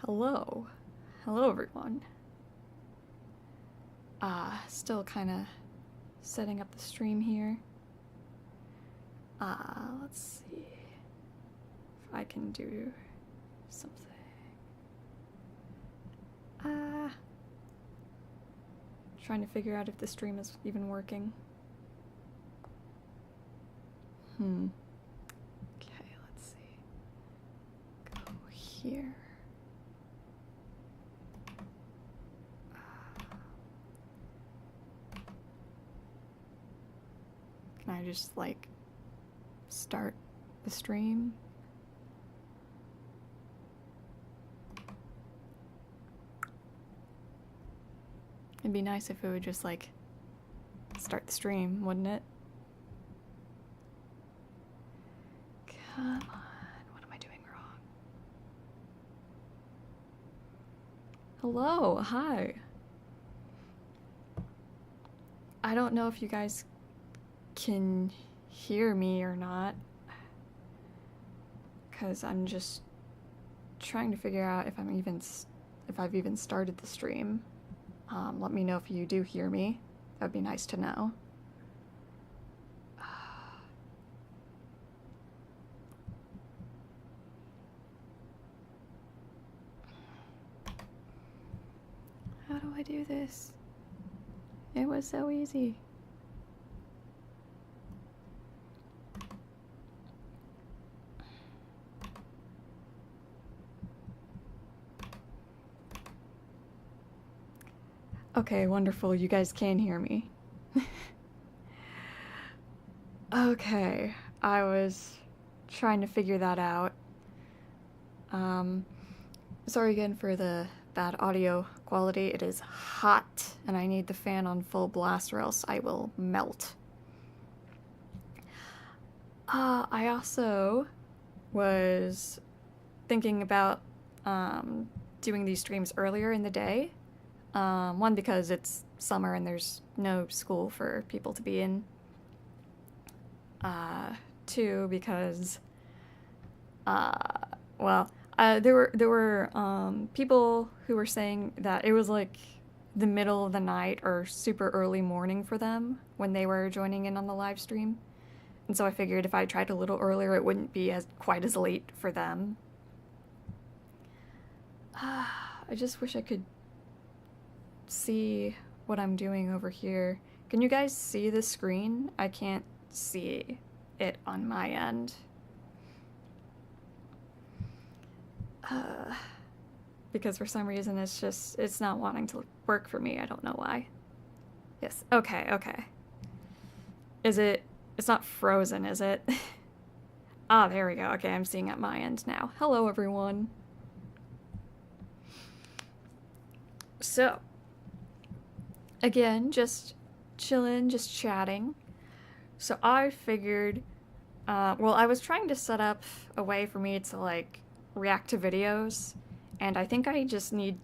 Hello. Hello, everyone. Still kind of setting up the stream here. Let's see if I can do something. Trying to figure out if the stream is even working. Okay, let's see. Go here. Can I just, like, start the stream? It'd be nice if it would just, like, start the stream, wouldn't it? Come on, what am I doing wrong? Hello, hi. I don't know if you guys can hear me or not, because I'm just trying to figure out if I've even started the stream. Let me know if you do hear me. That'd be nice to know. How do I do this? It was so easy. Okay, wonderful. You guys can hear me. Okay, I was trying to figure that out. Sorry again for the bad audio quality. It is hot, and I need the fan on full blast or else I will melt. I also was thinking about doing these streams earlier in the day. One, because it's summer and there's no school for people to be in. Two, because there were people who were saying that it was like the middle of the night or super early morning for them when they were joining in on the live stream. And so I figured if I tried a little earlier, it wouldn't be quite as late for them. I just wish I could see what I'm doing over here. Can you guys see the screen? I can't see it on my end. Because for some reason it's not wanting to work for me. I don't know why. Yes, okay. It's not frozen, is it? Ah, there we go. Okay, I'm seeing at my end now. Hello, everyone. So, again, just chilling, just chatting. So I figured, I was trying to set up a way for me to, like, react to videos, and I think I just need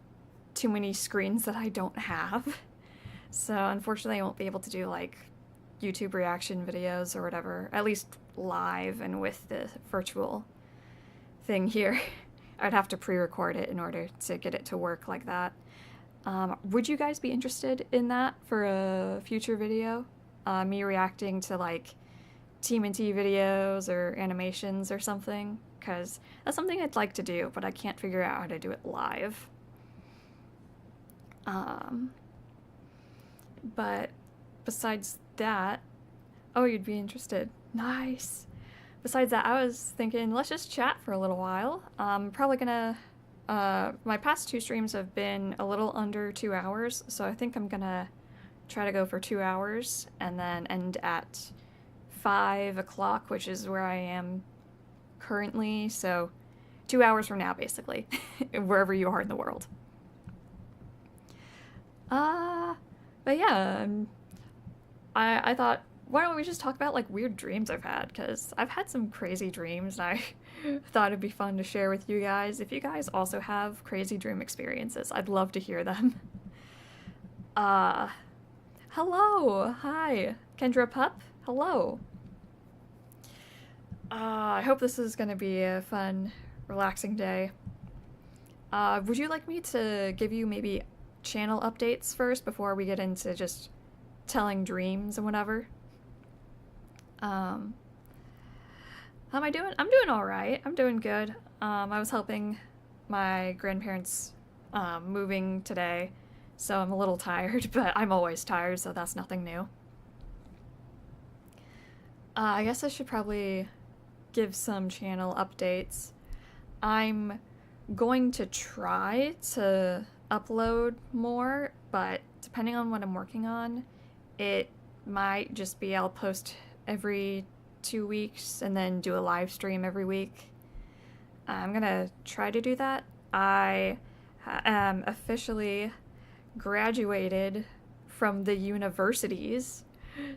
too many screens that I don't have. So unfortunately I won't be able to do, like, YouTube reaction videos or whatever, at least live and with the virtual thing here. I'd have to pre-record it in order to get it to work like that. Would you guys be interested in that for a future video? Me reacting to, like, TMNT videos or animations or something? Because that's something I'd like to do, but I can't figure out how to do it live. But besides that... Oh, you'd be interested. Nice! Besides that, I was thinking, let's just chat for a little while. Probably gonna... my past two streams have been a little under 2 hours, so I think I'm gonna try to go for 2 hours and then end at 5 o'clock, which is where I am currently, so 2 hours from now, basically, wherever you are in the world. But yeah, I thought, why don't we just talk about, like, weird dreams I've had, because I've had some crazy dreams, and I thought it'd be fun to share with you guys. If you guys also have crazy dream experiences, I'd love to hear them. Hello! Hi! Kendra Pup? Hello! I hope this is gonna be a fun, relaxing day. Would you like me to give you maybe channel updates first before we get into just telling dreams and whatever? Um, how am I doing? I'm doing all right. I'm doing good. I was helping my grandparents moving today, so I'm a little tired, but I'm always tired, so that's nothing new. I guess I should probably give some channel updates. I'm going to try to upload more, but depending on what I'm working on, it might just be I'll post every 2 weeks and then do a live stream every week. I'm gonna try to do that. I am officially graduated from the universities,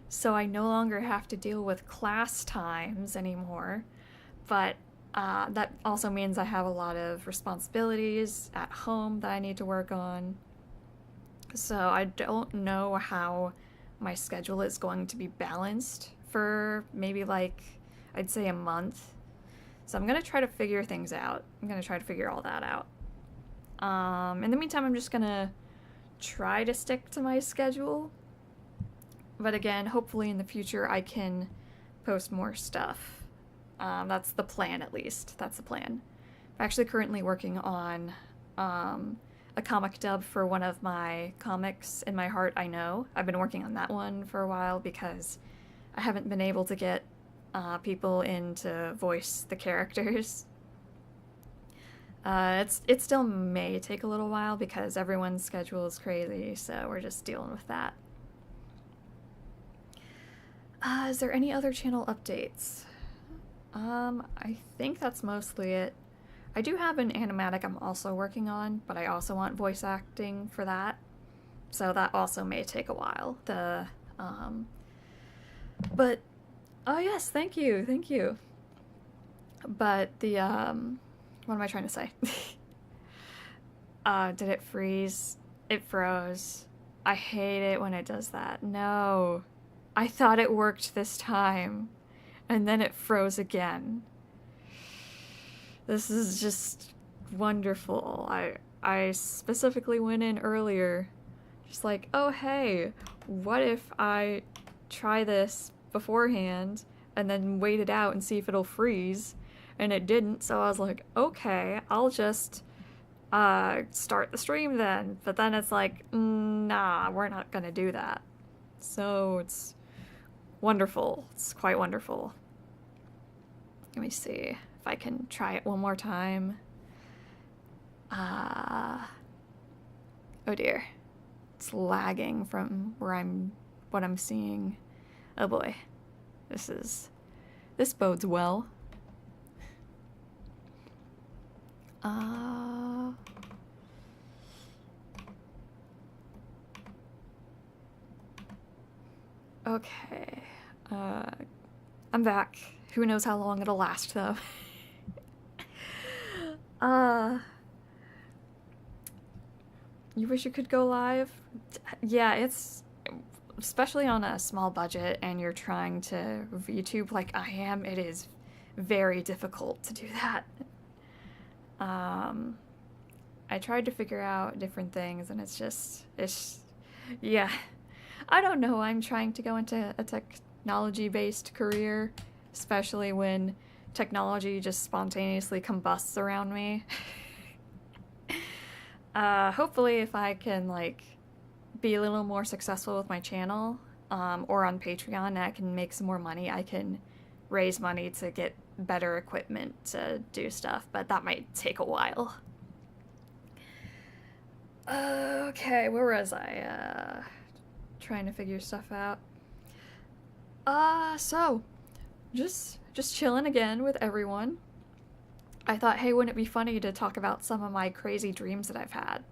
so I no longer have to deal with class times anymore. But that also means I have a lot of responsibilities at home that I need to work on. So I don't know how my schedule is going to be balanced for maybe like, I'd say a month. So I'm gonna try to figure things out. I'm gonna try to figure all that out. In the meantime, I'm just gonna try to stick to my schedule. But again, hopefully in the future I can post more stuff. That's the plan, at least. That's the plan. I'm actually currently working on a comic dub for one of my comics, In My Heart I Know. I've been working on that one for a while because I haven't been able to get people in to voice the characters. It still may take a little while because everyone's schedule is crazy, so we're just dealing with that. Is there any other channel updates? I think that's mostly it. I do have an animatic I'm also working on, but I also want voice acting for that. So that also may take a while. But, oh yes, thank you, thank you. But what am I trying to say? Did it freeze? It froze. I hate it when it does that. No. I thought it worked this time, and then it froze again. This is just wonderful. I specifically went in earlier, just like, oh hey, what if I try this beforehand and then wait it out and see if it'll freeze? And it didn't, so I was like, okay, I'll just start the stream then. But then it's like, nah, we're not gonna do that. So it's wonderful. It's quite wonderful. Let me see if I can try it one more time. Oh dear. It's lagging from what I'm seeing. Oh boy. This bodes well. Okay. I'm back. Who knows how long it'll last, though. You wish you could go live? Yeah, it's... especially on a small budget and you're trying to VTube like I am, it is very difficult to do that. I tried to figure out different things and yeah. I don't know, I'm trying to go into a technology-based career, especially when technology just spontaneously combusts around me. Hopefully if I can, like, be a little more successful with my channel, or on Patreon, and I can make some more money, I can raise money to get better equipment to do stuff, but that might take a while. Okay, where was I? Trying to figure stuff out. So, just chilling again with everyone. I thought, hey, wouldn't it be funny to talk about some of my crazy dreams that I've had?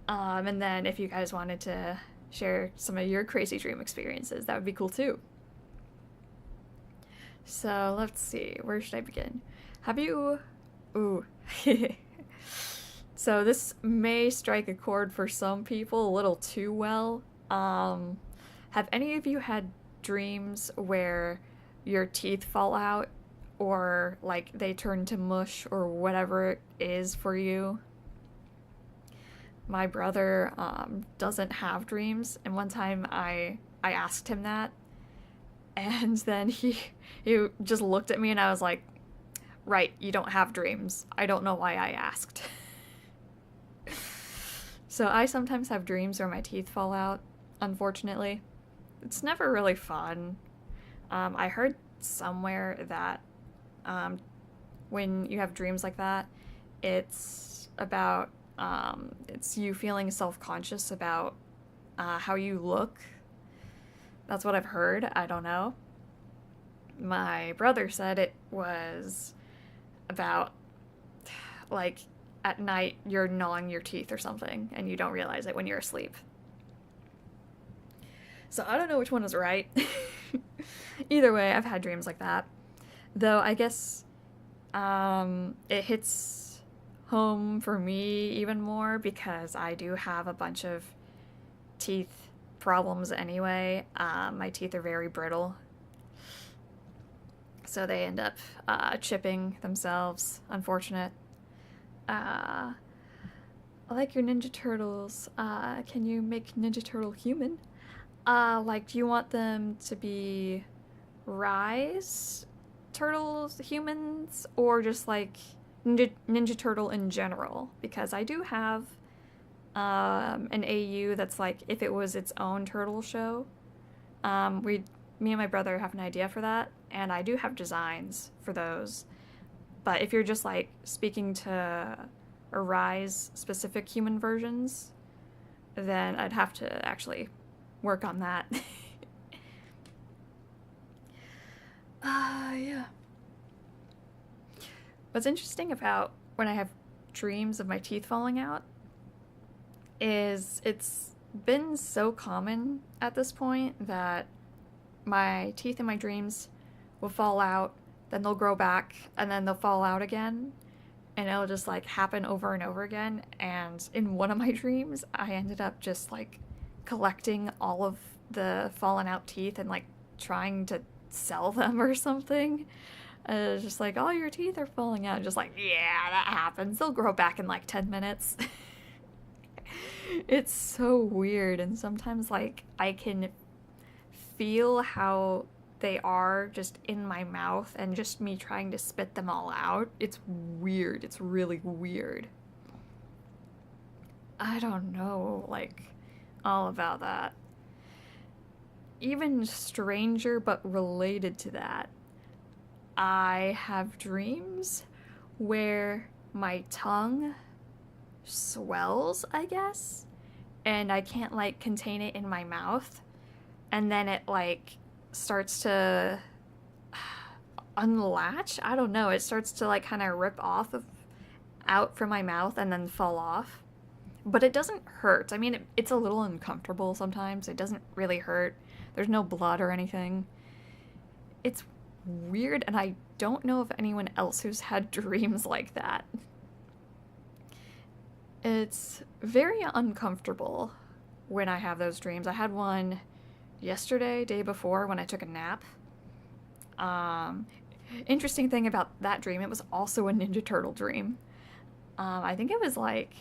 And then if you guys wanted to share some of your crazy dream experiences, that would be cool too. So, let's see, where should I begin? Have you... Ooh. So this may strike a chord for some people a little too well. Have any of you had dreams where your teeth fall out or like they turn to mush or whatever it is for you. My brother doesn't have dreams, and one time I asked him that, and then he just looked at me, and I was like, "Right, you don't have dreams. I don't know why I asked." So I sometimes have dreams where my teeth fall out, unfortunately. It's never really fun. I heard somewhere that when you have dreams like that, it's about it's you feeling self-conscious about how you look. That's what I've heard. I don't know. My brother said it was about like at night you're gnawing your teeth or something and you don't realize it when you're asleep. So I don't know which one is right. Either way, I've had dreams like that. Though I guess it hits home for me even more because I do have a bunch of teeth problems anyway. My teeth are very brittle, so they end up chipping themselves. Unfortunate. I like your Ninja Turtles. Can you make Ninja Turtle human? Like, do you want them to be Rise Turtles humans, or just like Ninja Turtle in general? Because I do have an AU that's like if it was its own turtle show. Me and my brother have an idea for that, and I do have designs for those. But if you're just like speaking to Rise specific human versions, then I'd have to actually work on that. Yeah. What's interesting about when I have dreams of my teeth falling out is it's been so common at this point that my teeth in my dreams will fall out, then they'll grow back, and then they'll fall out again, and it'll just like happen over and over again. And in one of my dreams, I ended up just like collecting all of the fallen out teeth and like trying to sell them or something. Just like, all your teeth are falling out. Just like, yeah, that happens. They'll grow back in like 10 minutes. It's so weird. And sometimes like I can feel how they are just in my mouth and just me trying to spit them all out. It's weird. It's really weird. I don't know, like, all about that. Even stranger but related to that, I have dreams where my tongue swells, I guess, and I can't like contain it in my mouth, and then it like starts to unlatch. I don't know. It starts to like kind of rip off of out from my mouth and then fall off. But it doesn't hurt. I mean, it's a little uncomfortable sometimes. It doesn't really hurt. There's no blood or anything. It's weird, and I don't know of anyone else who's had dreams like that. It's very uncomfortable when I have those dreams. I had one yesterday, day before, when I took a nap. Interesting thing about that dream, it was also a Ninja Turtle dream. I think it was like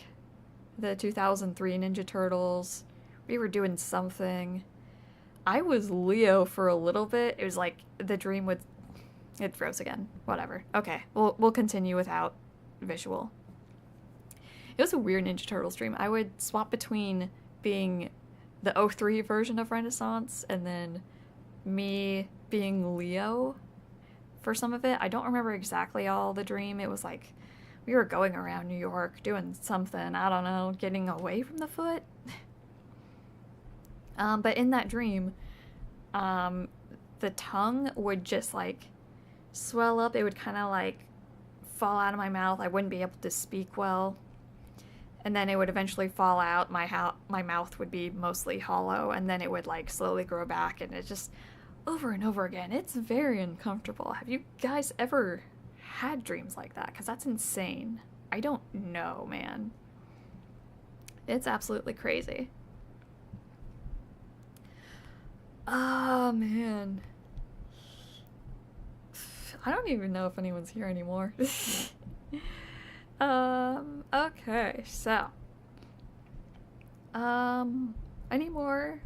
the 2003 Ninja Turtles. We were doing something. I was Leo for a little bit. It was like the dream would... It froze again. Whatever. Okay, we'll continue without visual. It was a weird Ninja Turtles dream. I would swap between being the '03 version of Renaissance and then me being Leo for some of it. I don't remember exactly all the dream. It was like we were going around New York doing something. I don't know, getting away from the foot. But in that dream, the tongue would just like swell up. It would kind of like fall out of my mouth. I wouldn't be able to speak well. And then it would eventually fall out. My mouth would be mostly hollow, and then it would like slowly grow back, and it just over and over again. It's very uncomfortable. Have you guys ever had dreams like that? Because that's insane. I don't know, man. It's absolutely crazy. Oh, man. I don't even know if anyone's here anymore. Okay, so. Any more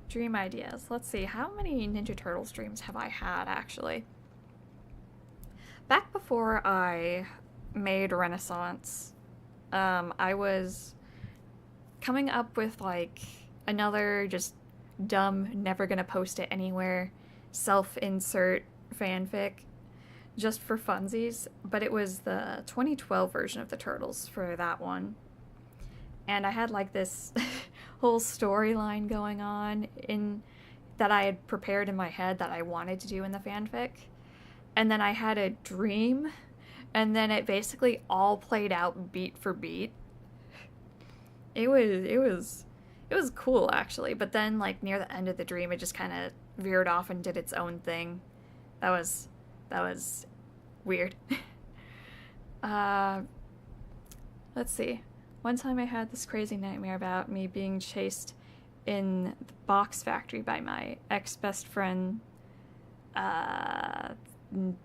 dream ideas? Let's see, how many Ninja Turtles dreams have I had, actually? Back before I made Renaissance, I was coming up with, like, another just dumb, never gonna post it anywhere, self-insert fanfic just for funsies, but it was the 2012 version of the Turtles for that one. And I had like this whole storyline going on in that I had prepared in my head that I wanted to do in the fanfic. And then I had a dream, and then it basically all played out beat for beat. It was cool, actually, but then like near the end of the dream it just kind of veered off and did its own thing. That was weird. uh let's see. One time I had this crazy nightmare about me being chased in the box factory by my ex-best friend.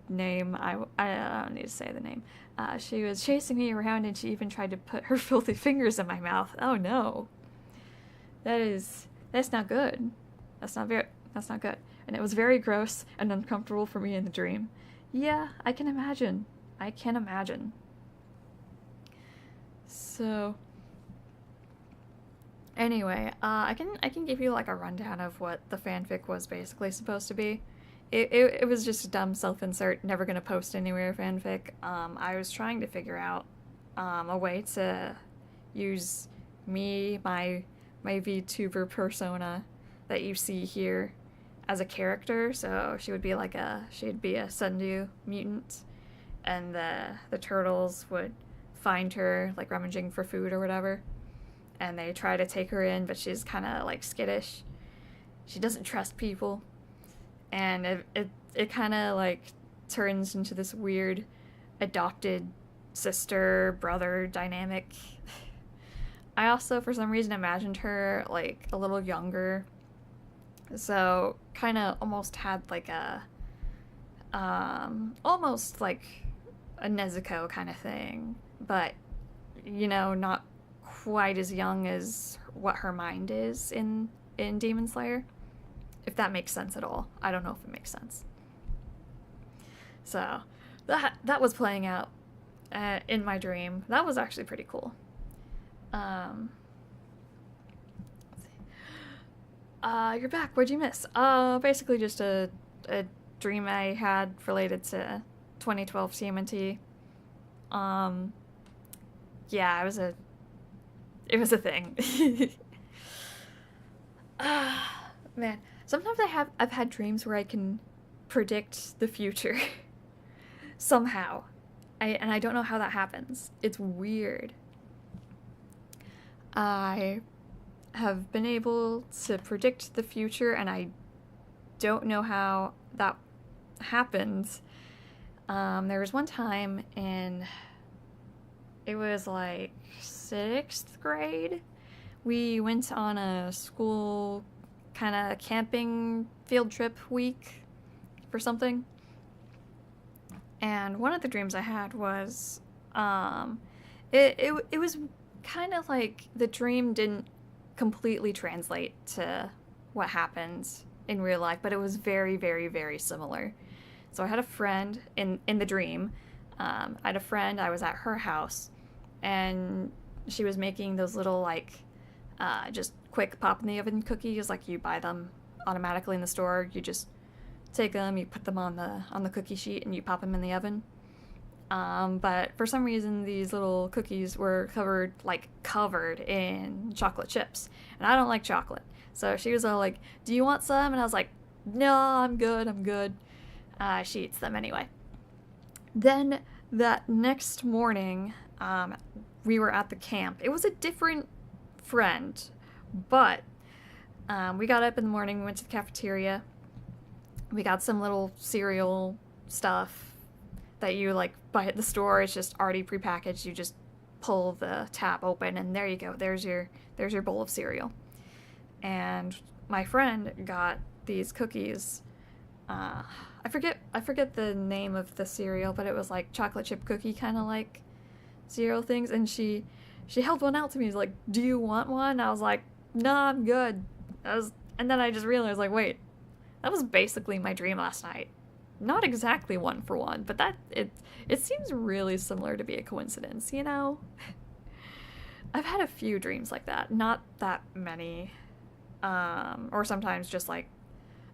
Name, I don't need to say the name. She was chasing me around, and she even tried to put her filthy fingers in my mouth. Oh no. That's not good. That's not good. And it was very gross and uncomfortable for me in the dream. Yeah, I can imagine. So, anyway, I can give you like a rundown of what the fanfic was basically supposed to be. It was just a dumb self-insert, never gonna post anywhere fanfic. I was trying to figure out a way to use me, my VTuber persona that you see here as a character. So she'd be a Sundew mutant, and the turtles would find her like rummaging for food or whatever, and they try to take her in, but she's kind of like skittish. She doesn't trust people, and it kind of like turns into this weird adopted sister brother dynamic. I also for some reason imagined her like a little younger, so kind of almost had like a almost like a Nezuko kind of thing, but not quite as young as what her mind is in Demon Slayer, if that makes sense at all. I don't know if it makes sense. So that was playing out in my dream. That was actually pretty cool. You're back. What'd you miss? Basically just a dream I had related to 2012 TMNT. Yeah, it was a thing. Man, sometimes I've had dreams where I can predict the future. Somehow. I don't know how that happens. It's weird. I have been able to predict the future, and I don't know how that happens. There was one time it was like 6th grade. We went on a school kind of camping field trip week for something. And one of the dreams I had was, it was kind of like the dream didn't completely translate to what happened in real life, but it was very, very, very similar. So I had a friend in the dream. I had a friend, I was at her house, and she was making those little, like, just quick pop in the oven cookies, like you buy them automatically in the store. You just take them, you put them on the cookie sheet, and you pop them in the oven. But for some reason, these little cookies were covered in chocolate chips, and I don't like chocolate. So she was all like, "Do you want some?" And I was like, "No, I'm good." She eats them anyway. Then that next morning, we were at the camp. It was a different friend, but we got up in the morning, we went to the cafeteria. We got some little cereal stuff that you like buy at the store. It's just already prepackaged. You just pull the tab open, and there you go. There's your bowl of cereal. And my friend got these cookies I forget the name of the cereal, but it was like chocolate chip cookie kind of like cereal things, and she held one out to me. She's like, "Do you want one?" I was like, "Nah, I'm good." And then I just realized, like, wait, that was basically my dream last night. Not exactly one for one, but it seems really similar to be a coincidence, you know? I've had a few dreams like that, not that many. Or sometimes just like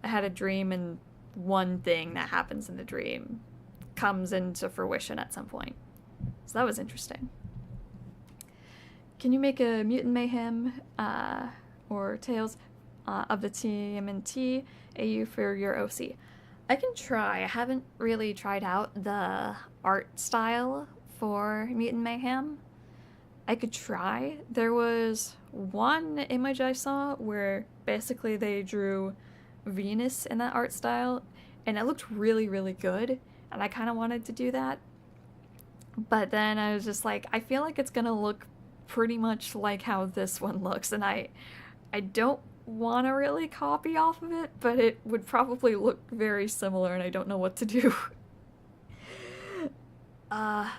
I had a dream and one thing that happens in the dream comes into fruition at some point. So that was interesting. Can you make a Mutant Mayhem or Tales of the TMNT AU for your OC? I can try. I haven't really tried out the art style for Mutant Mayhem. I could try. There was one image I saw where basically they drew Venus in that art style, and it looked really, really good, and I kind of wanted to do that. But then I was just like, I feel like it's gonna look pretty much like how this one looks, and I don't want to really copy off of it, but it would probably look very similar, and I don't know what to do. uh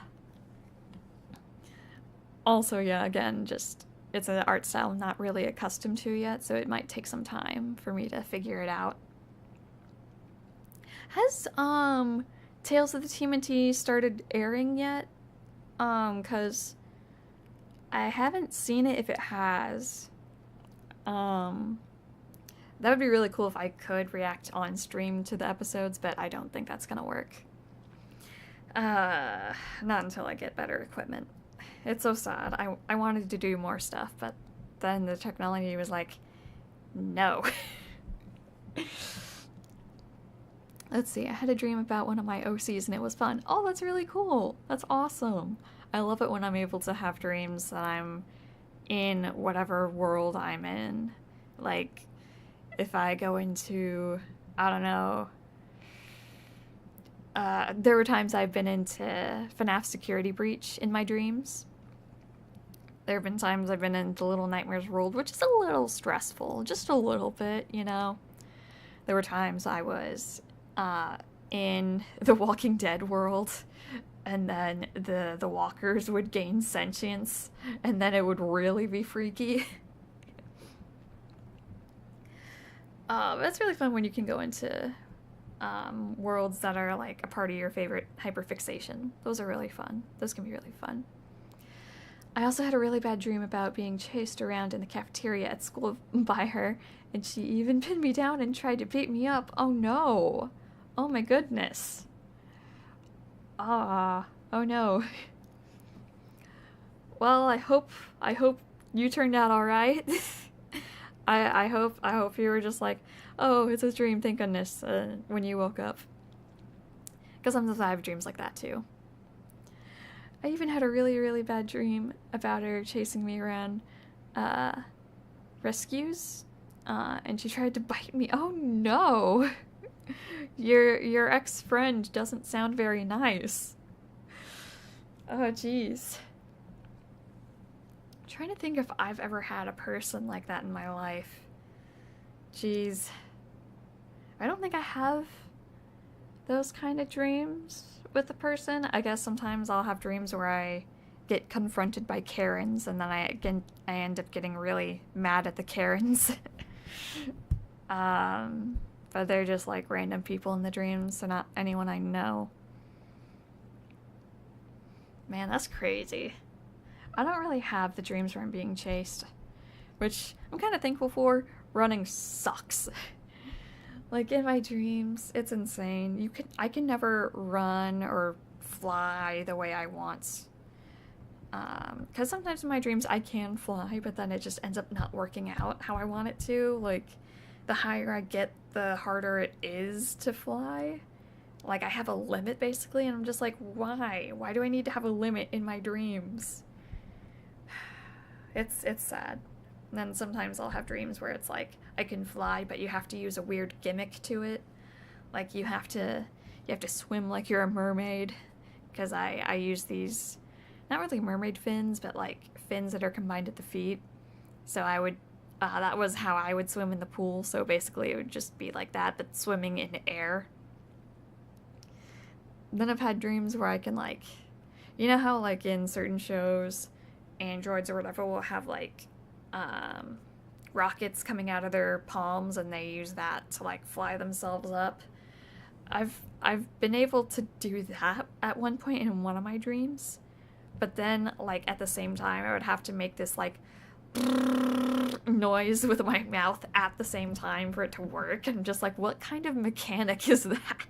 Also, yeah, again, just it's an art style I'm not really accustomed to yet, so it might take some time for me to figure it out. Has Tales of the TMNT started airing yet? 'Cause I haven't seen it if it has. That would be really cool if I could react on stream to the episodes, but I don't think that's gonna work. Not until I get better equipment. It's so sad. I wanted to do more stuff, but then the technology was like, no. Let's see, I had a dream about one of my OCs and it was fun. Oh, that's really cool. That's awesome. I love it when I'm able to have dreams that I'm in whatever world I'm in. Like, if I go into, I don't know, there were times I've been into FNAF Security Breach in my dreams. There have been times I've been into Little Nightmares World, which is a little stressful, just a little bit, you know. There were times I was in the Walking Dead world, and then the walkers would gain sentience, and then it would really be freaky. But it's really fun when you can go into worlds that are like a part of your favorite hyperfixation. Those are really fun. Those can be really fun. I also had a really bad dream about being chased around in the cafeteria at school by her, and she even pinned me down and tried to beat me up. Oh no. Oh my goodness. Oh no. Well, I hope you turned out all right. I hope you were just like, oh, it's a dream, thank goodness, when you woke up. Because sometimes I have dreams like that too. I even had a really, really bad dream about her chasing me around rescues, and she tried to bite me. Oh no! Your ex-friend doesn't sound very nice. Oh jeez. I'm trying to think if I've ever had a person like that in my life. Jeez. I don't think I have those kind of dreams with a person. I guess sometimes I'll have dreams where I get confronted by Karens, and then I end up getting really mad at the Karens. But they're just like random people in the dreams, so not anyone I know. Man, that's crazy. I don't really have the dreams where I'm being chased, which I'm kind of thankful for. Running sucks. Like in my dreams, it's insane. I can never run or fly the way I want. Because sometimes in my dreams I can fly, but then it just ends up not working out how I want it to. Like, the higher I get, the harder it is to fly. Like, I have a limit basically, and I'm just like, why? Why do I need to have a limit in my dreams? It's sad. And then sometimes I'll have dreams where it's like I can fly, but you have to use a weird gimmick to it. Like you have to swim like you're a mermaid, because I use these, not really mermaid fins, but like fins that are combined at the feet. So I would That was how I would swim in the pool, so basically it would just be like that, but swimming in air. Then I've had dreams where I can, like, you know how, like, in certain shows, androids or whatever will have, like, um, rockets coming out of their palms and they use that to, like, fly themselves up? I've been able to do that at one point in one of my dreams, but then, like, at the same time, I would have to make this, like, noise with my mouth at the same time for it to work, and just like, what kind of mechanic is that?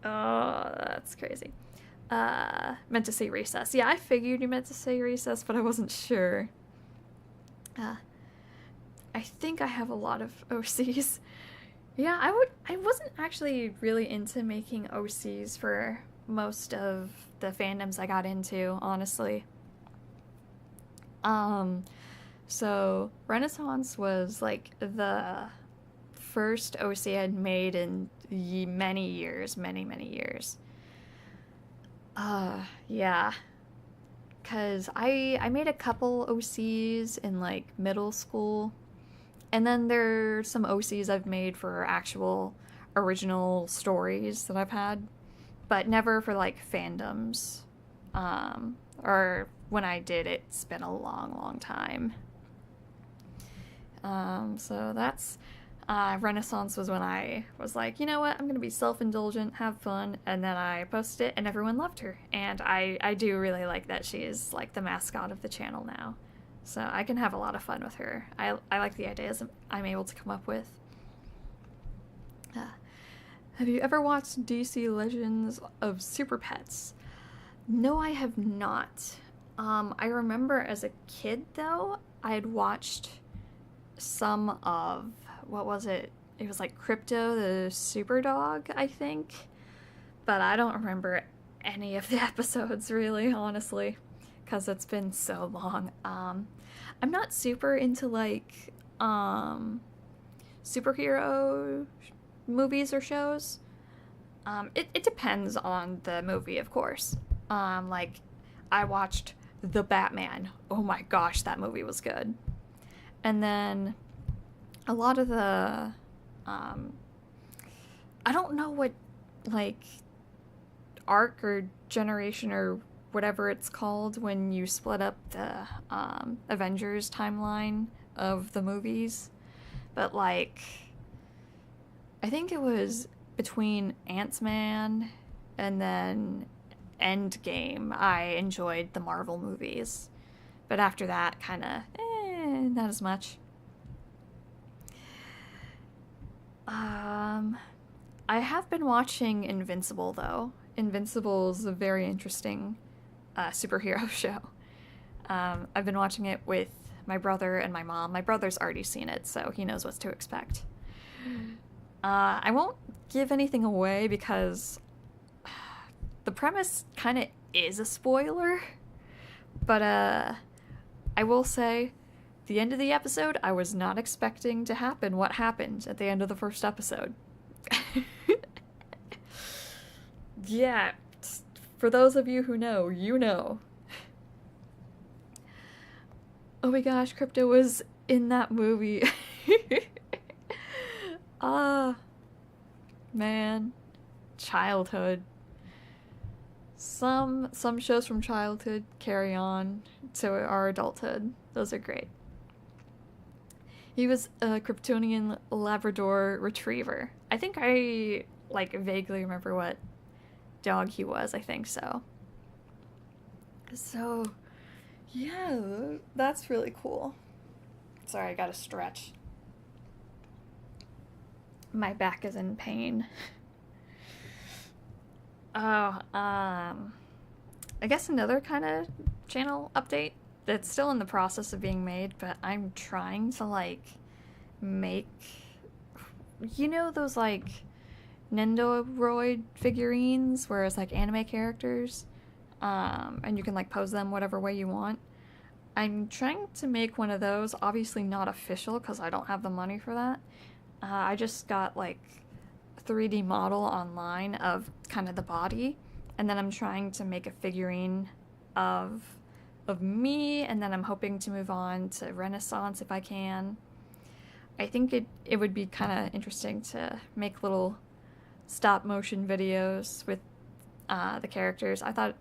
Oh, that's crazy. Meant to say recess. Yeah, I figured you meant to say recess, but I wasn't sure. I think I have a lot of OCs. Yeah, I wasn't actually really into making OCs for most of the fandoms I got into, honestly. Um, so Renaissance was like the first OC I'd made in many years, many years. Yeah, cause I made a couple OCs in like middle school, and then there's some OCs I've made for actual original stories that I've had, but never for like fandoms. Or when I did, it's been a long time. So that's Renaissance was when I was like, you know what, I'm gonna be self-indulgent, have fun, and then I posted it, and everyone loved her, and I do really like that she is like the mascot of the channel now, so I can have a lot of fun with her. I like the ideas I'm able to come up with. Have you ever watched DC Legends of Super Pets? No, I have not. I remember as a kid, though, I had watched some of, what was it? It was like Crypto the Super Dog, I think. But I don't remember any of the episodes, really, honestly, because it's been so long. I'm not super into, like, superhero movies or shows. It depends on the movie, of course. Like, I watched The Batman. Oh my gosh, that movie was good. And then a lot of the, I don't know what, like, arc or generation or whatever it's called when you split up the Avengers timeline of the movies. But, like, I think it was between Ant-Man and then Endgame, I enjoyed the Marvel movies. But after that, kind of, not as much. I have been watching Invincible, though. Invincible is a very interesting superhero show. I've been watching it with my brother and my mom. My brother's already seen it, so he knows what to expect. I won't give anything away because the premise kind of is a spoiler, but I will say the end of the episode, I was not expecting to happen what happened at the end of the first episode. Yeah, for those of you who know, you know. Oh my gosh, Crypto was in that movie. Man, childhood. Some shows from childhood carry on to our adulthood. Those are great. He was a Kryptonian Labrador Retriever. I think I, like, vaguely remember what dog he was. I think so. So, yeah, that's really cool. Sorry, I gotta stretch. My back is in pain. Oh, I guess another kind of channel update that's still in the process of being made, but I'm trying to, like, make, you know, those, like, Nendoroid figurines where it's, like, anime characters, and you can, like, pose them whatever way you want. I'm trying to make one of those, obviously not official because I don't have the money for that. I just got, like, 3D model online of kind of the body, and then I'm trying to make a figurine of of me, and then I'm hoping to move on to Renaissance if I can. I think it would be kind of interesting to make little stop motion videos with the characters. I thought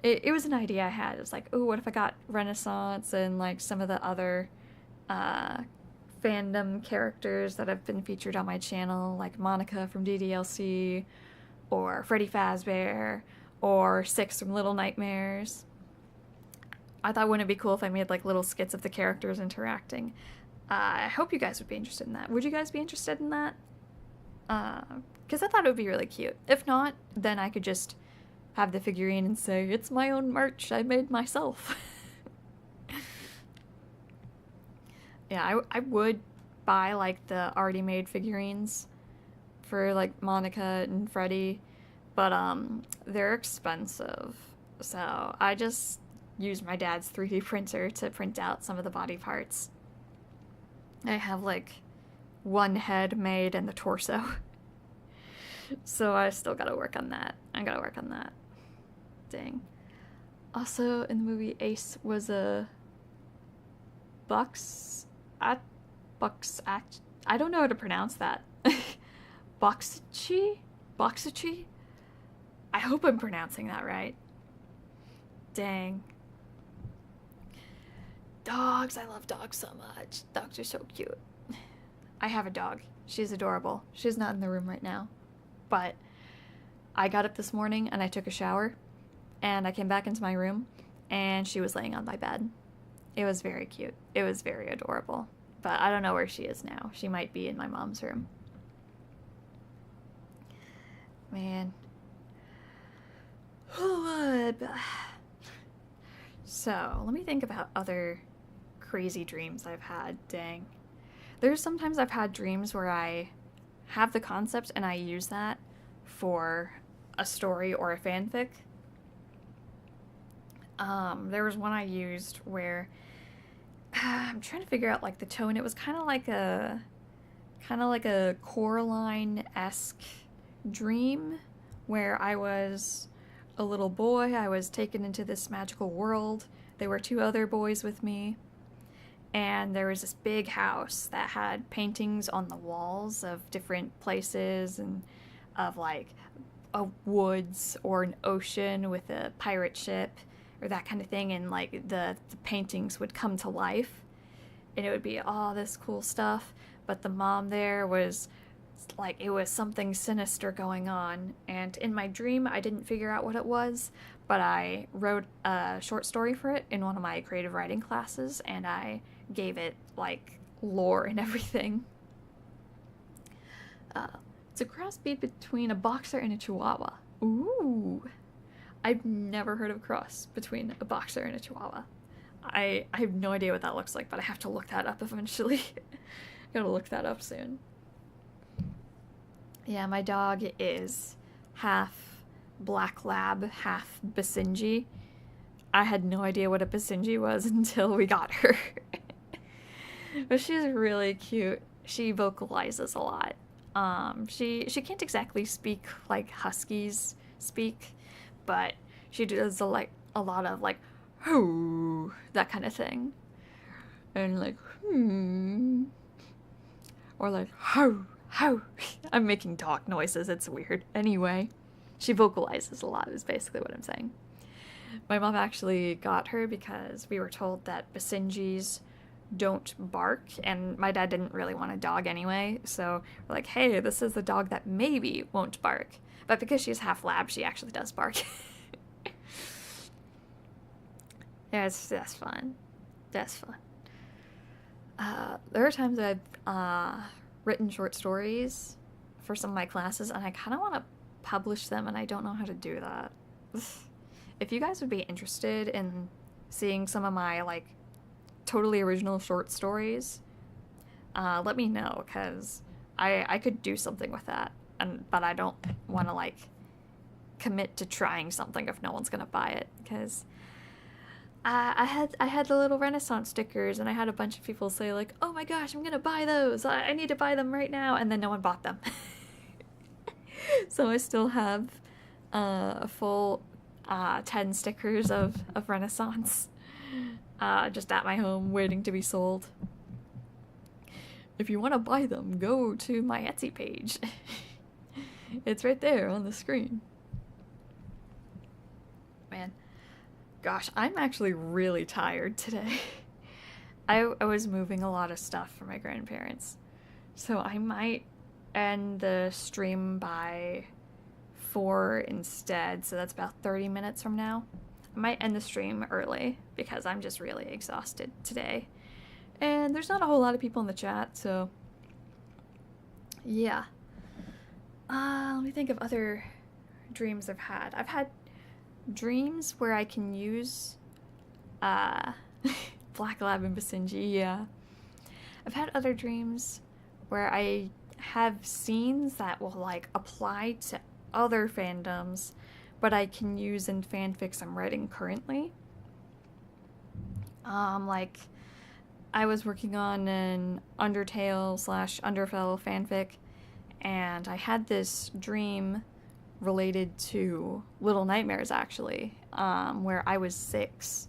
it was an idea I had. It was like, oh, what if I got Renaissance and like some of the other fandom characters that have been featured on my channel, like Monica from DDLC, or Freddy Fazbear, or Six from Little Nightmares. I thought, wouldn't it be cool if I made like little skits of the characters interacting? I hope you guys would be interested in that. Would you guys be interested in that? Because I thought it would be really cute. If not, then I could just have the figurine and say, it's my own merch, I made myself. Yeah, I would buy like the already made figurines for like Monica and Freddy, but they're expensive. So I just used my dad's 3D printer to print out some of the body parts. I have like one head made and the torso. So I still gotta work on that. I gotta work on that. Dang. Also in the movie, Ace was a I don't know how to pronounce that. Boxichi? Boxichi? I hope I'm pronouncing that right. Dang. Dogs, I love dogs so much. Dogs are so cute. I have a dog. She's adorable. She's not in the room right now. But I got up this morning and I took a shower and I came back into my room and she was laying on my bed. It was very cute. It was very adorable. But I don't know where she is now. She might be in my mom's room. Man. So, let me think about other crazy dreams I've had. Dang. There's sometimes I've had dreams where I have the concept and I use that for a story or a fanfic. There was one I used where I'm trying to figure out like the tone. It was kind of like a Coraline-esque dream where I was a little boy. I was taken into this magical world. There were two other boys with me. And there was this big house that had paintings on the walls of different places and of like a woods or an ocean with a pirate ship or that kind of thing. And like the paintings would come to life and it would be all this cool stuff. But the mom there was like, it was something sinister going on. And in my dream, I didn't figure out what it was, but I wrote a short story for it in one of my creative writing classes and I gave it like lore and everything. It's a crossbreed between a boxer and a chihuahua. Ooh, I've never heard of a cross between a boxer and a chihuahua. I have no idea what that looks like, but I have to look that up eventually. Gotta look that up soon. Yeah, my dog is half black lab, half Basenji. I had no idea what a Basenji was until we got her. But she's really cute. She vocalizes a lot. She can't exactly speak like huskies speak, but she does a lot of like hoo, that kind of thing, and like or like how. I'm making dog noises. It's weird. Anyway, she vocalizes a lot. Is basically what I'm saying. My mom actually got her because we were told that Basenjis don't bark, and my dad didn't really want a dog anyway, so we're like, hey, this is the dog that maybe won't bark. But because she's half lab, she actually does bark. Yeah, that's fun. That's fun. There are times that I've written short stories for some of my classes, and I kind of want to publish them, and I don't know how to do that. If you guys would be interested in seeing some of my, like, totally original short stories, let me know, because I could do something with that, but I don't want to, like, commit to trying something if no one's gonna buy it, because I had the little Renaissance stickers, and I had a bunch of people say, like, oh my gosh, I'm gonna buy those, I need to buy them right now, and then no one bought them. So I still have a full 10 stickers of Renaissance. just at my home waiting to be sold. If you want to buy them, go to my Etsy page. It's right there on the screen. Man, gosh, I'm actually really tired today. I was moving a lot of stuff for my grandparents, so I might end the stream by 4 instead, so that's about 30 minutes from now. I might end the stream early because I'm just really exhausted today. And there's not a whole lot of people in the chat, so yeah. Let me think of other dreams I've had. I've had dreams where I can use Black Lab and Basenji, yeah. I've had other dreams where I have scenes that will like apply to other fandoms, but I can use in fanfics I'm writing currently. Like I was working on an Undertale / Underfell fanfic, and I had this dream related to Little Nightmares actually, where I was 6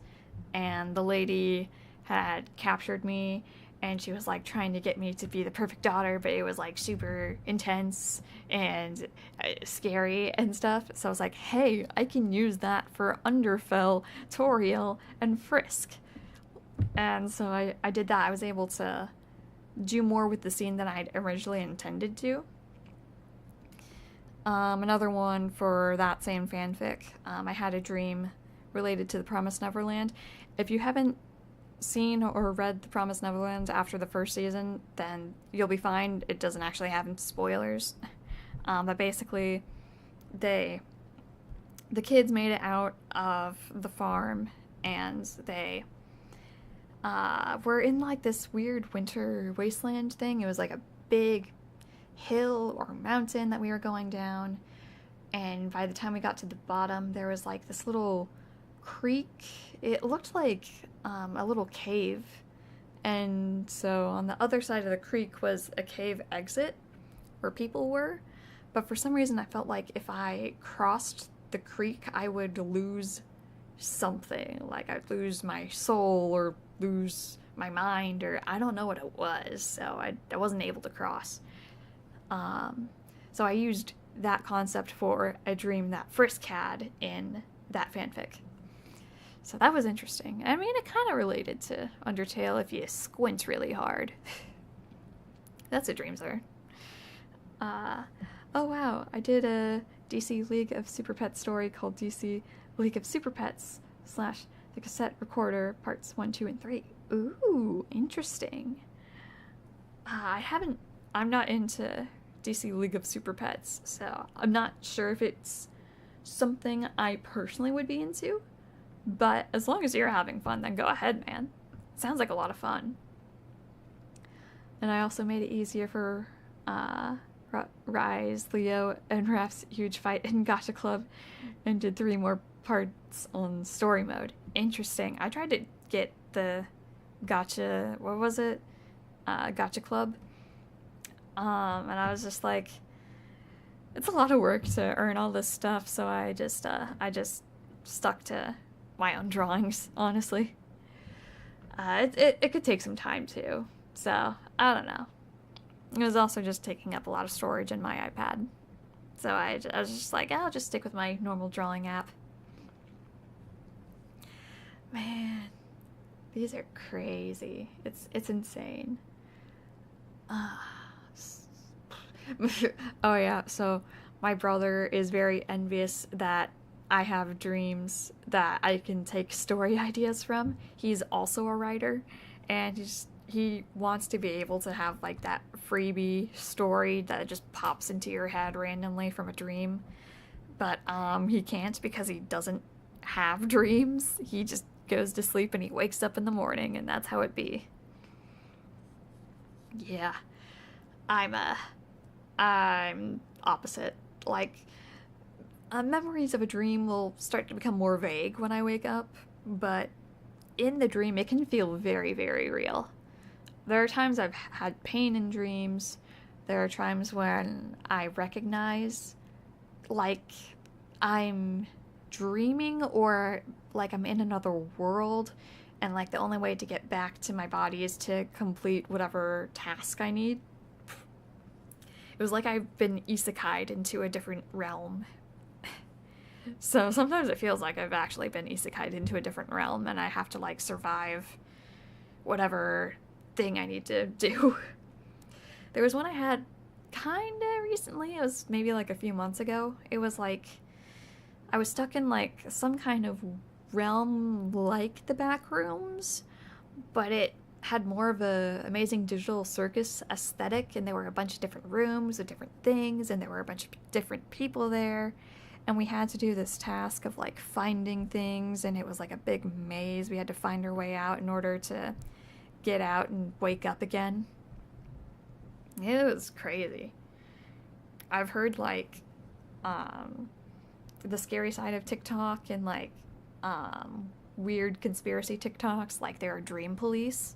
and the lady had captured me and she was like trying to get me to be the perfect daughter, but it was like super intense and scary and stuff. So I was like, hey, I can use that for Underfell, Toriel, and Frisk. And so I did that. I was able to do more with the scene than I'd originally intended to. Another one for that same fanfic, I had a dream related to The Promised Neverland. If you haven't seen or read The Promised Neverland after the first season, then you'll be fine. It doesn't actually have any spoilers. But basically, the kids made it out of the farm, and they were in like this weird winter wasteland thing. It was like a big hill or mountain that we were going down, and by the time we got to the bottom, there was like this little creek. It looked like a little cave, and so on the other side of the creek was a cave exit where people were, but for some reason I felt like if I crossed the creek I would lose something, like I'd lose my soul or lose my mind, or I don't know what it was, so I wasn't able to cross. So I used that concept for a dream that Frisk had in that fanfic. So that was interesting. I mean, it kind of related to Undertale if you squint really hard. That's what dreams are. Oh wow, I did a DC League of Super Pets story called DC League of Super Pets / The Cassette Recorder Parts 1, 2, and 3. Ooh, interesting. I'm not into DC League of Super Pets, so I'm not sure if it's something I personally would be into, but as long as you're having fun, then go ahead, man. Sounds like a lot of fun. And I also made it easier for Rise, Leo, and Raph's huge fight in Gacha Club, and did 3 more parts on story mode. Interesting. I tried to get the Gacha, what was it? Gacha Club. And I was just like, it's a lot of work to earn all this stuff, so I just stuck to my own drawings, honestly. It could take some time too, so I don't know. It was also just taking up a lot of storage in my iPad, so I was just like, I'll just stick with my normal drawing app. Man, these are crazy. It's insane. Oh yeah, so my brother is very envious that I have dreams that I can take story ideas from. He's also a writer, and he wants to be able to have like that freebie story that just pops into your head randomly from a dream. But he can't because he doesn't have dreams. He just goes to sleep and he wakes up in the morning, and that's how it be. Yeah. I'm opposite. Like, memories of a dream will start to become more vague when I wake up, but in the dream it can feel very, very real. There are times I've had pain in dreams. There are times when I recognize, like, I'm dreaming or like I'm in another world, and like the only way to get back to my body is to complete whatever task I need. It was like I've been isekai'd into a different realm. So sometimes it feels like I've actually been isekai'd into a different realm and I have to like survive whatever thing I need to do. There was one I had kinda recently. It was maybe like a few months ago. It was like I was stuck in like some kind of realm like the back rooms, but it had more of a amazing digital circus aesthetic, and there were a bunch of different rooms with different things, and there were a bunch of different people there, and we had to do this task of like finding things, and it was like a big maze. We had to find our way out in order to get out and wake up again. It was crazy. I've heard like the scary side of TikTok and like weird conspiracy TikToks, like there are dream police.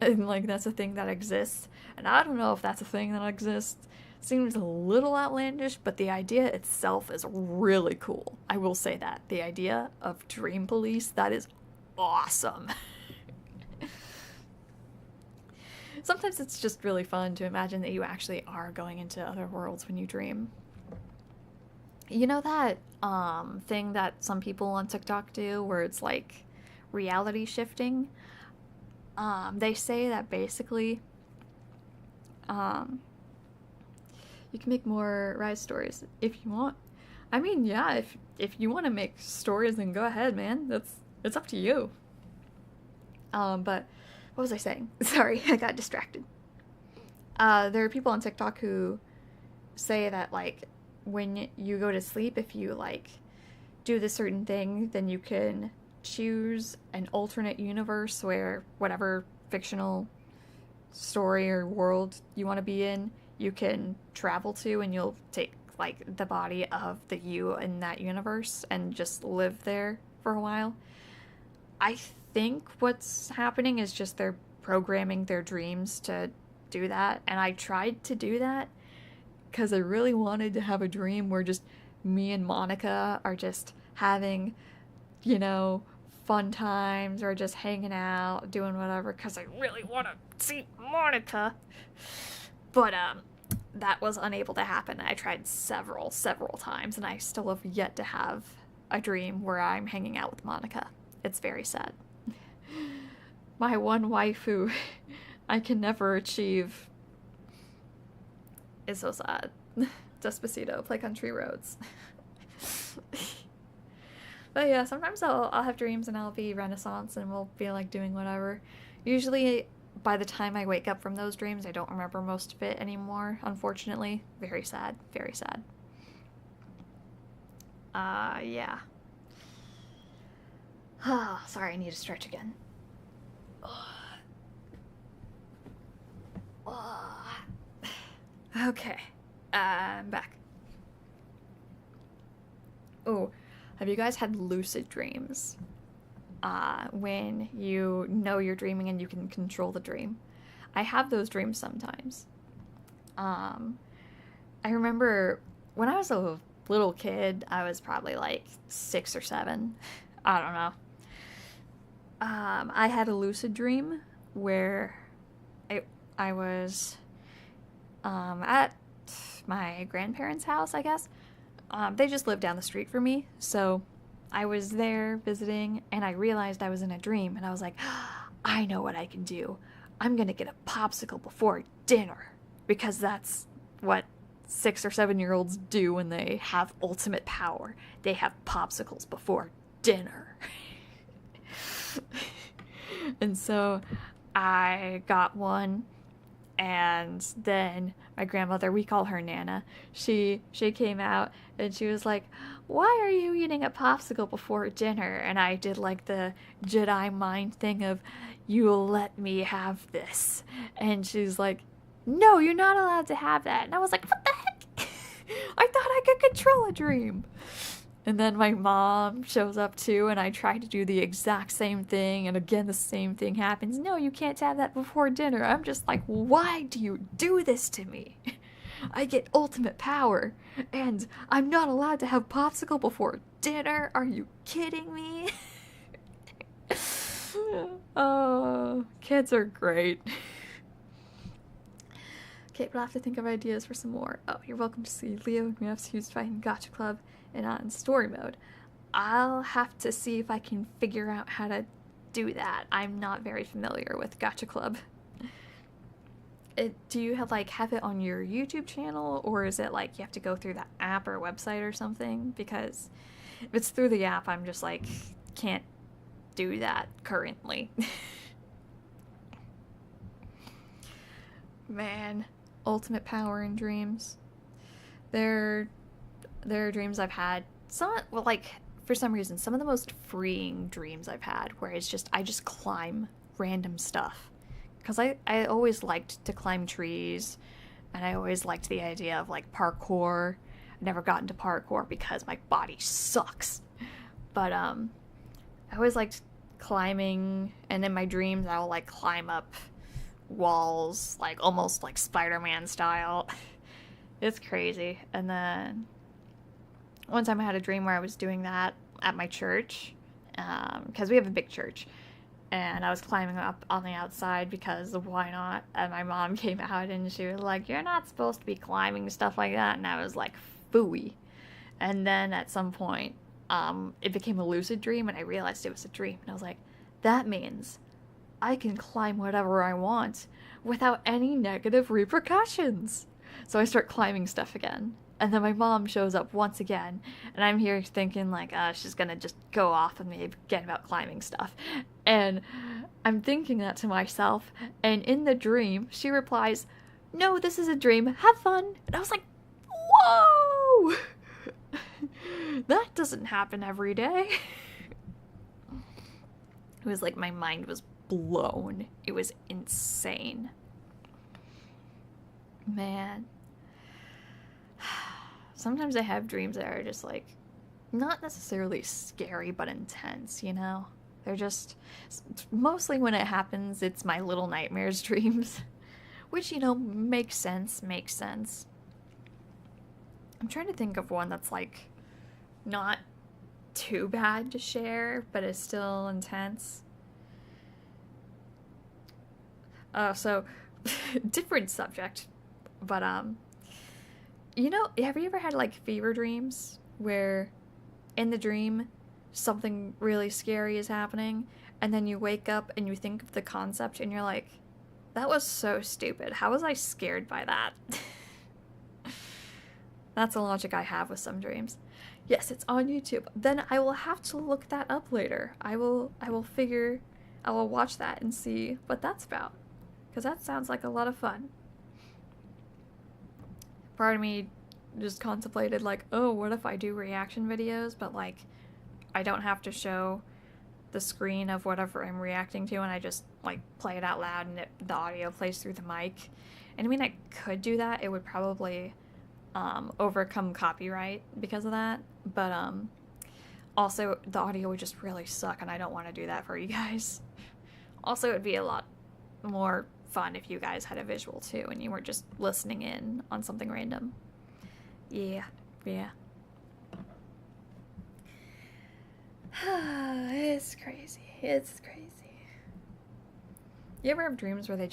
And like that's a thing that exists. And I don't know if that's a thing that exists. Seems a little outlandish, but the idea itself is really cool. I will say that. The idea of dream police, that is awesome. Sometimes it's just really fun to imagine that you actually are going into other worlds when you dream. You know that thing that some people on TikTok do where it's like reality shifting? They say that basically you can make more Rise stories if you want. I mean, yeah, if you want to make stories, then go ahead, man. It's up to you. But what was I saying? Sorry, I got distracted. There are people on TikTok who say that like when you go to sleep, if you like do this certain thing, then you can choose an alternate universe where whatever fictional story or world you want to be in, you can travel to, and you'll take like the body of the you in that universe and just live there for a while. I think what's happening is just they're programming their dreams to do that, and I tried to do that because I really wanted to have a dream where just me and Monica are just having, you know, fun times or just hanging out, doing whatever, because I really want to see Monica. But that was unable to happen. I tried several times, and I still have yet to have a dream where I'm hanging out with Monica. It's very sad. My one waifu I can never achieve. Is so sad. Despacito, play Country Roads. But yeah, sometimes I'll have dreams and I'll be Renaissance and we'll be like doing whatever. Usually by the time I wake up from those dreams, I don't remember most of it anymore, unfortunately. Very sad, very sad. Yeah. Sorry, I need to stretch again. Okay, I'm back. Oh, have you guys had lucid dreams? When you know you're dreaming and you can control the dream. I have those dreams sometimes. I remember when I was a little kid, I was probably like 6 or 7. I don't know. I had a lucid dream where I was at my grandparents' house, I guess. They just lived down the street from me, so I was there visiting, and I realized I was in a dream, and I was like, I know what I can do. I'm gonna get a popsicle before dinner, because that's what 6 or 7-year-olds do when they have ultimate power. They have popsicles before dinner. And so I got one, and then my grandmother, we call her Nana, she came out and she was like, why are you eating a popsicle before dinner? And I did like the Jedi mind thing of, you'll let me have this. And she's like, no, you're not allowed to have that. And I was like, what the heck? I thought I could control a dream. And then my mom shows up too, and I try to do the exact same thing, and again the same thing happens. No, you can't have that before dinner. I'm just like, why do you do this to me? I get ultimate power, and I'm not allowed to have popsicle before dinner? Are you kidding me? Oh, kids are great. Okay, but I'll have to think of ideas for some more. Oh, you're welcome to see Leo and Mavs Who's Fighting Gacha Club and on story mode. I'll have to see if I can figure out how to do that. I'm not very familiar with Gacha Club. Do you have it on your YouTube channel, or is it like you have to go through the app or website or something? Because if it's through the app, I'm just like can't do that currently. Man, ultimate power in dreams. They're dreams I've had. For some reason, some of the most freeing dreams I've had, where it's just I just climb random stuff. Because I always liked to climb trees, and I always liked the idea of parkour. I never got into parkour because my body sucks. But I always liked climbing, and in my dreams I will climb up walls, almost like Spider-Man style. It's crazy. And then one time I had a dream where I was doing that at my church, because we have a big church, and I was climbing up on the outside because why not? And my mom came out and she was like, "You're not supposed to be climbing stuff like that." And I was like, "Phooey." And then at some point, it became a lucid dream, and I realized it was a dream. And I was like, that means I can climb whatever I want without any negative repercussions. So I start climbing stuff again. And then my mom shows up once again, and I'm here thinking she's gonna just go off on me again about climbing stuff. And I'm thinking that to myself, and in the dream, she replies, "No, this is a dream, have fun." And I was like, whoa! That doesn't happen every day. It was like my mind was blown. It was insane. Man. Sometimes I have dreams that are just not necessarily scary, but intense, you know? They're just, mostly when it happens, it's my little nightmares dreams. Which, makes sense. I'm trying to think of one that's not too bad to share, but is still intense. So, different subject, but, have you ever had fever dreams where in the dream something really scary is happening, and then you wake up and you think of the concept and you're like, that was so stupid. How was I scared by that? That's a logic I have with some dreams. Yes, it's on YouTube. Then I will have to look that up later. I will watch that and see what that's about. Because that sounds like a lot of fun. Part of me just contemplated oh, what if I do reaction videos, but I don't have to show the screen of whatever I'm reacting to, and I just play it out loud, and the audio plays through the mic. And I mean, I could do that. It would probably overcome copyright because of that, but also the audio would just really suck, and I don't want to do that for you guys. Also, it would be a lot more fun if you guys had a visual too, and you weren't just listening in on something random. Yeah. It's crazy. You ever have dreams where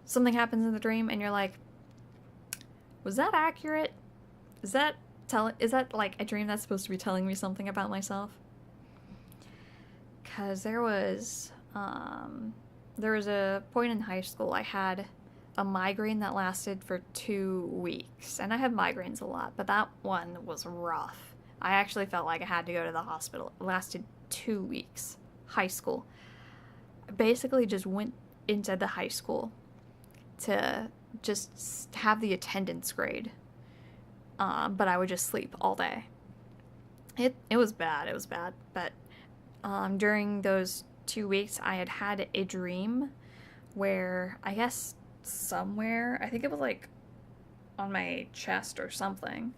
something happens in the dream and you're like, was that accurate? Is that a dream that's supposed to be telling me something about myself? Because there was a point in high school I had a migraine that lasted for 2 weeks. And I have migraines a lot, but that one was rough. I actually felt like I had to go to the hospital. It lasted 2 weeks. High school. I basically just went into the high school to just have the attendance grade. But I would just sleep all day. It was bad. But during those 2 weeks, I had a dream where, I guess somewhere, I think it was on my chest or something,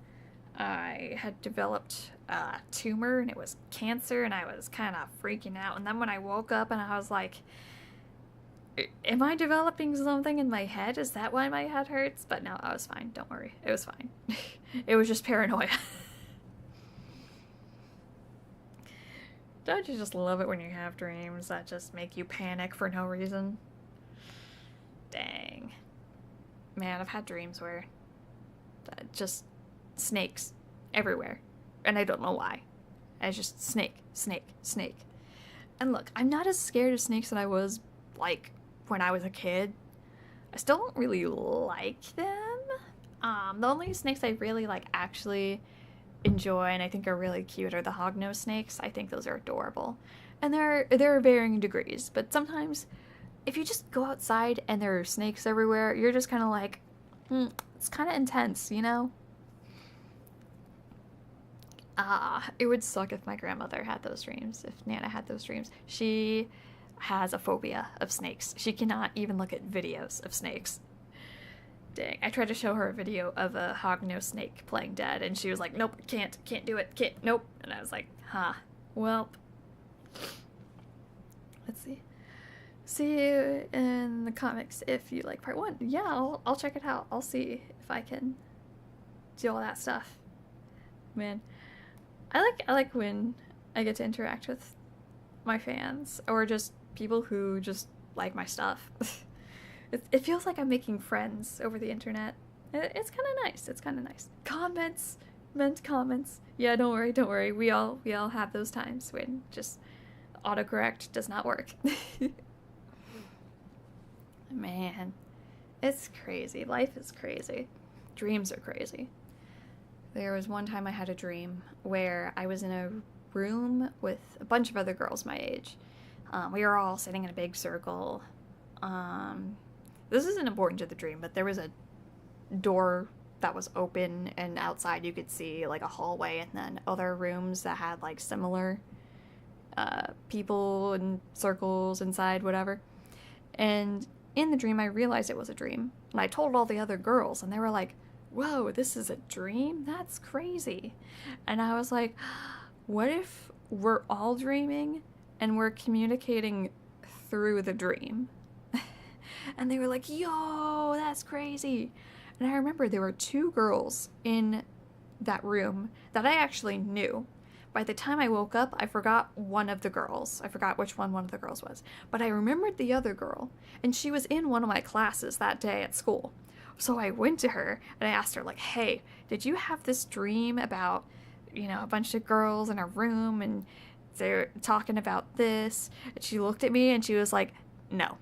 I had developed a tumor, and it was cancer, and I was kind of freaking out. And then when I woke up and I was like, am I developing something in my head? Is that why my head hurts? But no, I was fine. Don't worry. It was fine. It was just paranoia. Don't you just love it when you have dreams that just make you panic for no reason? Dang. Man, I've had dreams where just snakes everywhere. And I don't know why. It's just snake, snake, snake. And look, I'm not as scared of snakes as I was, like, when I was a kid. I still don't really like them. The only snakes I really, like, actually enjoy and I think are really cute are the hognose snakes. I think those are adorable. And they're varying degrees, but sometimes if you just go outside and there are snakes everywhere, you're just kind of like, it's kind of intense, you know? It would suck if my grandmother had those dreams, if Nana had those dreams. She has a phobia of snakes. She cannot even look at videos of snakes. Dang, I tried to show her a video of a hognose snake playing dead, and she was like, nope, can't do it, nope. And I was like, well, let's see. See you in the comics if you like part 1. Yeah, I'll check it out. I'll see if I can do all that stuff. Man, I like when I get to interact with my fans or just people who just like my stuff. It feels like I'm making friends over the internet. It's kind of nice. It's kind of nice. Comments, meant comments. Yeah, don't worry. We all have those times when just autocorrect does not work. Man, it's crazy. Life is crazy. Dreams are crazy. There was one time I had a dream where I was in a room with a bunch of other girls my age. We were all sitting in a big circle. This isn't important to the dream, but there was a door that was open, and outside you could see like a hallway and then other rooms that had like similar people and circles inside, whatever. And in the dream, I realized it was a dream. And I told all the other girls, and they were like, whoa, this is a dream? That's crazy. And I was like, what if we're all dreaming and we're communicating through the dream? And they were like, yo, that's crazy. And I remember there were 2 girls in that room that I actually knew. By the time I woke up, I forgot one of the girls. I forgot which one of the girls was. But I remembered the other girl, and she was in one of my classes that day at school. So I went to her, and I asked her, like, hey, did you have this dream about, a bunch of girls in a room, and they're talking about this? And she looked at me, and she was like, no.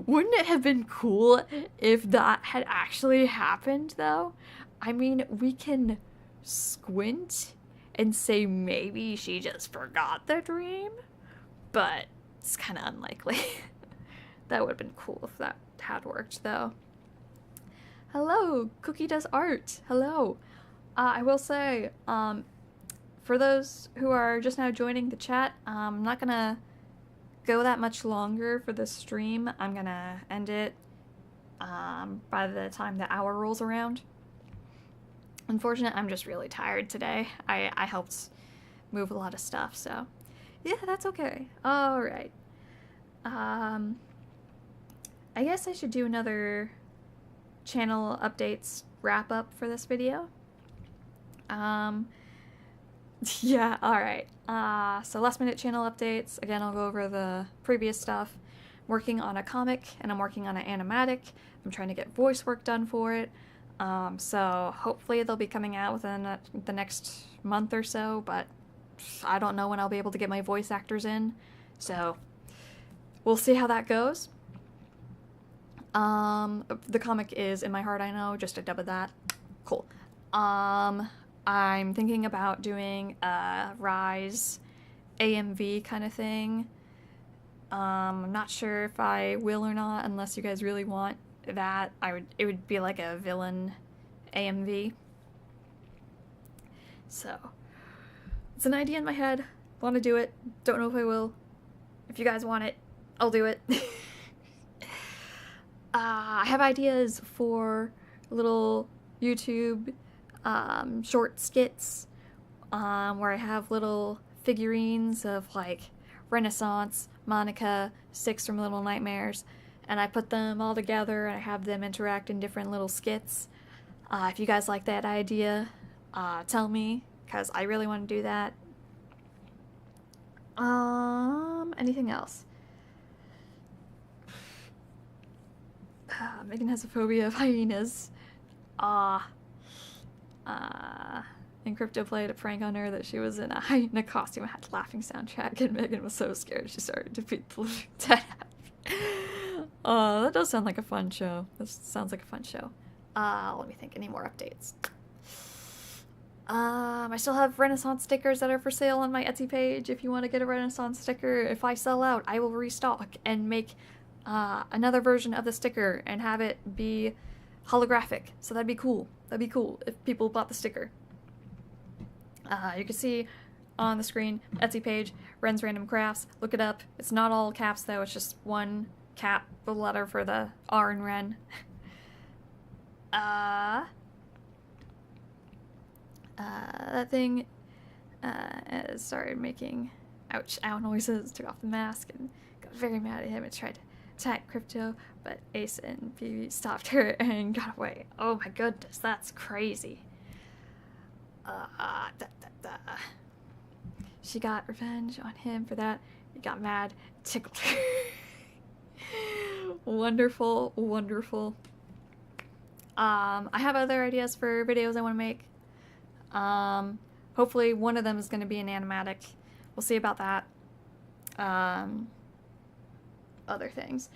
Wouldn't it have been cool if that had actually happened, though? I mean, we can squint and say maybe she just forgot the dream, but it's kind of unlikely. That would have been cool if that had worked, though. Hello, Cookie Does Art. Hello. I will say, for those who are just now joining the chat, I'm not gonna go that much longer for the stream. I'm gonna end it by the time the hour rolls around. Unfortunately, I'm just really tired today. I helped move a lot of stuff, so yeah, that's okay. All right. I guess I should do another channel updates wrap up for this video. Yeah, alright. So last minute channel updates. Again, I'll go over the previous stuff. Working on a comic, and I'm working on an animatic. I'm trying to get voice work done for it. So hopefully they'll be coming out within the next month or so, but I don't know when I'll be able to get my voice actors in. So we'll see how that goes. The comic is In My Heart I Know, just a dub of that. Cool. I'm thinking about doing a Rise AMV kind of thing. I'm not sure if I will or not, unless you guys really want that. It would be like a villain AMV. So, it's an idea in my head. Want to do it. Don't know if I will. If you guys want it, I'll do it. I have ideas for little YouTube short skits where I have little figurines of like Renaissance, Monica, Six from Little Nightmares, and I put them all together and I have them interact in different little skits. If you guys like that idea, tell me, because I really want to do that. Anything else? Megan has a phobia of hyenas. And Crypto played a prank on her that she was in a hyena costume and had a laughing soundtrack, and Megan was so scared she started to beat the living dead out. That does sound like a fun show. This sounds like a fun show. Let me think. Any more updates? I still have Renaissance stickers that are for sale on my Etsy page. If you want to get a Renaissance sticker, if I sell out, I will restock and make another version of the sticker and have it be holographic. So that'd be cool. That'd be cool if people bought the sticker. You can see on the screen, Etsy page, Ren's Random Crafts. Look it up. It's not all caps though, it's just one cap, the letter for the R in Ren. That thing started making ouch ow noises, took off the mask, and got very mad at him and tried to attack Crypto, but Ace and Phoebe stopped her and got away. Oh my goodness, that's crazy. She got revenge on him for that. He got mad, tickled her. Wonderful, wonderful. I have other ideas for videos I want to make. Hopefully one of them is going to be an animatic. We'll see about that. Other things.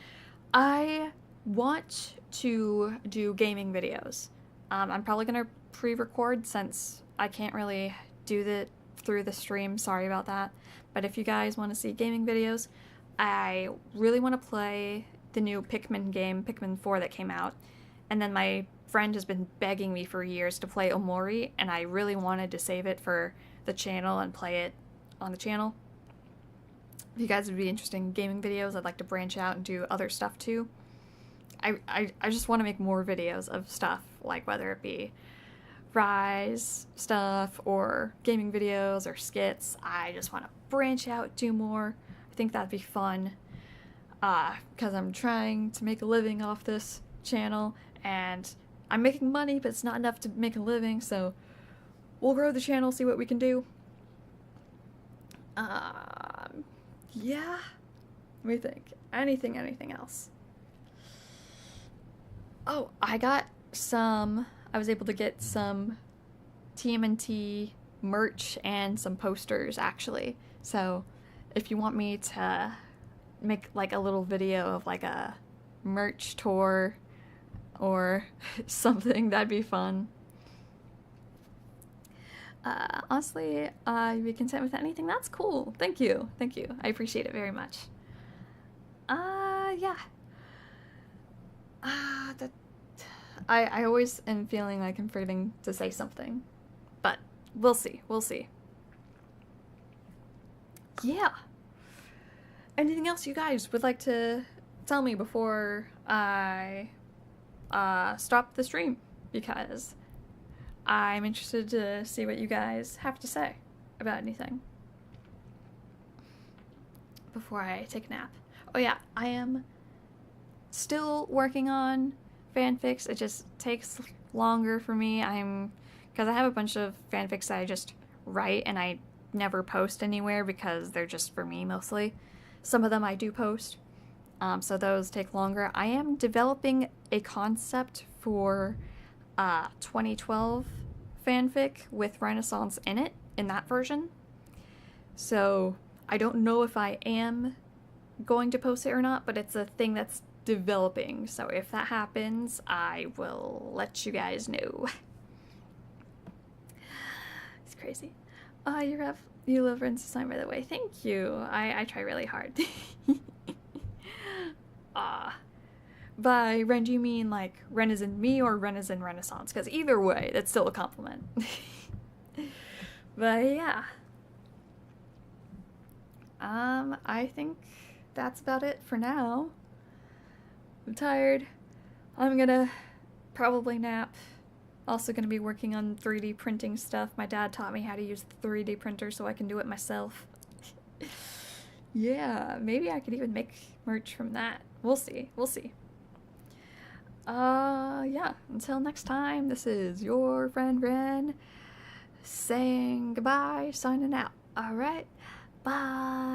I want to do gaming videos. I'm probably going to pre-record since I can't really do that through the stream. Sorry about that. But if you guys want to see gaming videos, I really want to play the new Pikmin game, Pikmin 4 that came out. And then my friend has been begging me for years to play Omori, and I really wanted to save it for the channel and play it on the channel. If you guys would be interested in gaming videos, I'd like to branch out and do other stuff too. I just want to make more videos of stuff, like whether it be Rise stuff or gaming videos or skits. I just want to branch out, do more. I think that'd be fun, because I'm trying to make a living off this channel, and I'm making money, but it's not enough to make a living, so we'll grow the channel, see what we can do. Yeah. Let me think. Anything else? Oh, I was able to get some TMNT merch and some posters, actually. So, if you want me to make, like, a little video of, like, a merch tour or something, that'd be fun. Honestly, I'd be content with anything. That's cool. Thank you. Thank you. I appreciate it very much. Yeah. I always am feeling like I'm forgetting to say something. But we'll see. We'll see. Yeah. Anything else you guys would like to tell me before I stop the stream? Because I'm interested to see what you guys have to say about anything before I take a nap. Oh yeah, I am still working on fanfics. It just takes longer for me. Because I have a bunch of fanfics that I just write and I never post anywhere because they're just for me mostly. Some of them I do post, so those take longer. I am developing a concept for 2012 fanfic with Renaissance in it, in that version. So I don't know if I am going to post it or not, but it's a thing that's developing. So if that happens, I will let you guys know. It's crazy. You love Ren's design, by the way. Thank you. I try really hard. By Ren, do you mean like Ren is in me or Ren is in Renaissance? Because either way, that's still a compliment. But yeah. I think that's about it for now. I'm tired. I'm gonna probably nap. Also gonna be working on 3D printing stuff. My dad taught me how to use the 3D printer so I can do it myself. Yeah, maybe I could even make merch from that. We'll see. We'll see. Yeah, until next time, this is your friend Ren, saying goodbye, signing out. All right, bye.